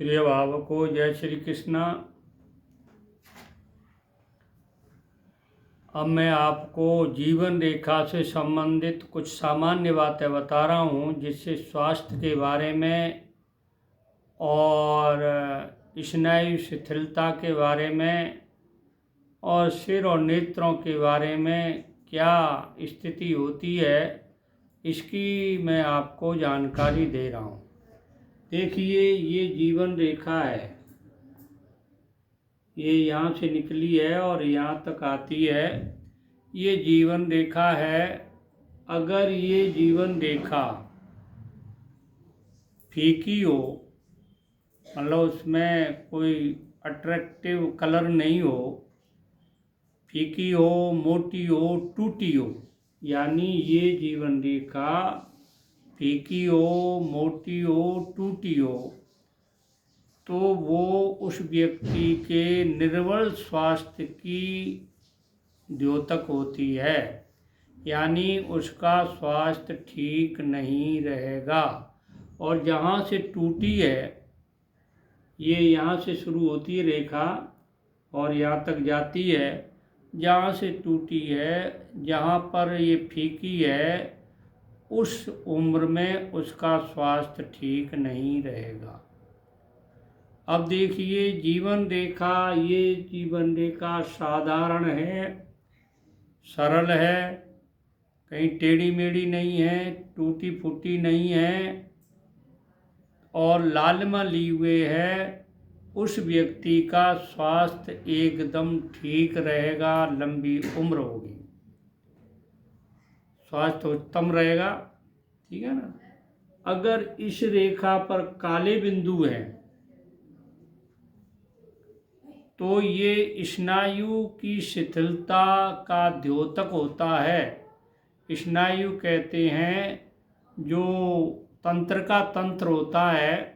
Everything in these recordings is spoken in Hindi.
प्रिय भावकों, जय श्री कृष्णा। अब मैं आपको जीवन रेखा से संबंधित कुछ सामान्य बातें बता रहा हूँ, जिससे स्वास्थ्य के बारे में और स्नायु शिथिलता के बारे में और सिर और नेत्रों के बारे में क्या स्थिति होती है, इसकी मैं आपको जानकारी दे रहा हूँ। देखिए, ये जीवन रेखा है, ये यहाँ से निकली है और यहाँ तक आती है। ये जीवन रेखा है। अगर ये जीवन रेखा फीकी हो, मतलब उसमें कोई अट्रैक्टिव कलर नहीं हो, फीकी हो, मोटी हो, टूटी हो, यानी ये जीवन रेखा फीकी हो, मोटी हो, टूटी हो, तो वो उस व्यक्ति के निर्बल स्वास्थ्य की द्योतक होती है, यानी उसका स्वास्थ्य ठीक नहीं रहेगा। और जहाँ से टूटी है, ये यहाँ से शुरू होती है रेखा और यहाँ तक जाती है। जहाँ से टूटी है, जहाँ पर ये फीकी है, उस उम्र में उसका स्वास्थ्य ठीक नहीं रहेगा। अब देखिए, जीवन रेखा, ये जीवन रेखा साधारण है, सरल है, कहीं टेढ़ी मेढ़ी नहीं है, टूटी फूटी नहीं है और लालिमा ली हुए है। उस व्यक्ति का स्वास्थ्य एकदम ठीक रहेगा, लंबी उम्र होगी, स्वास्थ्य उत्तम रहेगा, ठीक है ना। अगर इस रेखा पर काले बिंदु हैं तो ये स्नायु की शिथिलता का द्योतक होता है। स्नायु कहते हैं जो तंत्र का तंत्र होता है,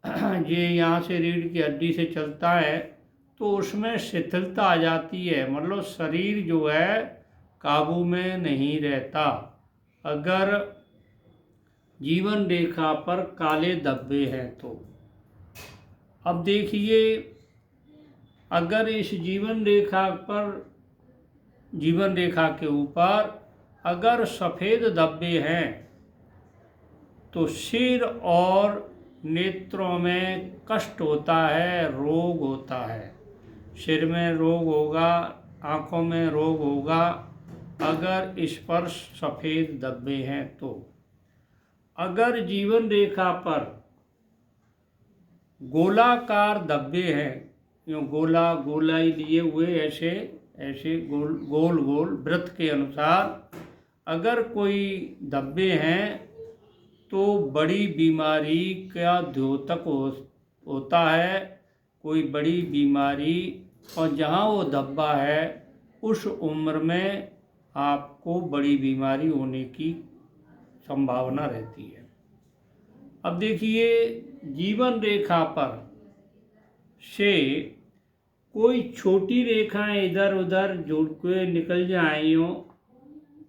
ये यहाँ से रीढ़ की हड्डी से चलता है, तो उसमें शिथिलता आ जाती है, मतलब शरीर जो है काबू में नहीं रहता। अगर जीवन रेखा पर काले धब्बे हैं तो अब देखिए, अगर इस जीवन रेखा के ऊपर अगर सफ़ेद धब्बे हैं तो सिर और नेत्रों में कष्ट होता है, रोग होता है। सिर में रोग होगा, आँखों में रोग होगा, अगर इस पर सफ़ेद धब्बे हैं तो। अगर जीवन रेखा पर गोलाकार धब्बे हैं, यूँ गोलाई लिए हुए, ऐसे ऐसे गोल वृत्त के अनुसार अगर कोई धब्बे हैं तो बड़ी बीमारी का द्योतक होता है, कोई बड़ी बीमारी। और जहाँ वो धब्बा है, उस उम्र में आपको बड़ी बीमारी होने की संभावना रहती है। अब देखिए, जीवन रेखा पर से कोई छोटी रेखाएं इधर उधर जुड़ के निकल जाएं, यूँ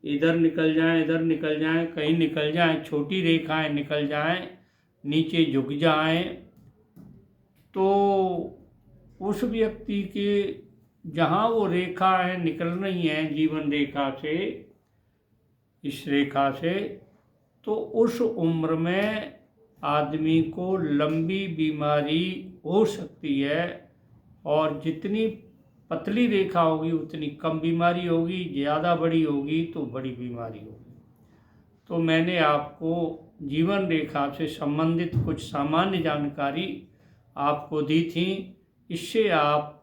इधर निकल जाएं, इधर निकल जाएं, कहीं निकल जाएं, छोटी रेखाएं निकल जाएं, नीचे झुक जाएं, तो उस व्यक्ति के जहाँ वो रेखाएं निकल रही हैं जीवन रेखा से, इस रेखा से, तो उस उम्र में आदमी को लंबी बीमारी हो सकती है। और जितनी पतली रेखा होगी उतनी कम बीमारी होगी, ज़्यादा बड़ी होगी तो बड़ी बीमारी होगी। तो मैंने आपको जीवन रेखा से संबंधित कुछ सामान्य जानकारी आपको दी थी। इससे आप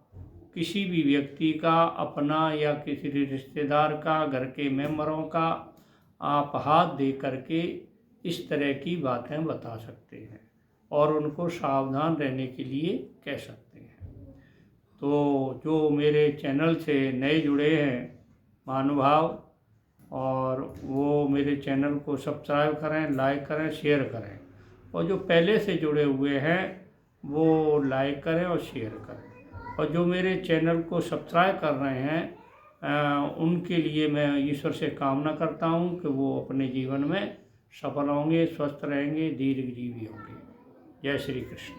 किसी भी व्यक्ति का, अपना या किसी रिश्तेदार का, घर के मेंबरों का आप हाथ दे करके इस तरह की बातें बता सकते हैं और उनको सावधान रहने के लिए कह सकते हैं। तो जो मेरे चैनल से नए जुड़े हैं महानुभाव, और वो मेरे चैनल को सब्सक्राइब करें, लाइक करें, शेयर करें, और जो पहले से जुड़े हुए हैं वो लाइक करें और शेयर करें। और जो मेरे चैनल को सब्सक्राइब कर रहे हैं उनके लिए मैं ईश्वर से कामना करता हूँ कि वो अपने जीवन में सफल होंगे, स्वस्थ रहेंगे, दीर्घजीवी होंगे। जय श्री कृष्ण।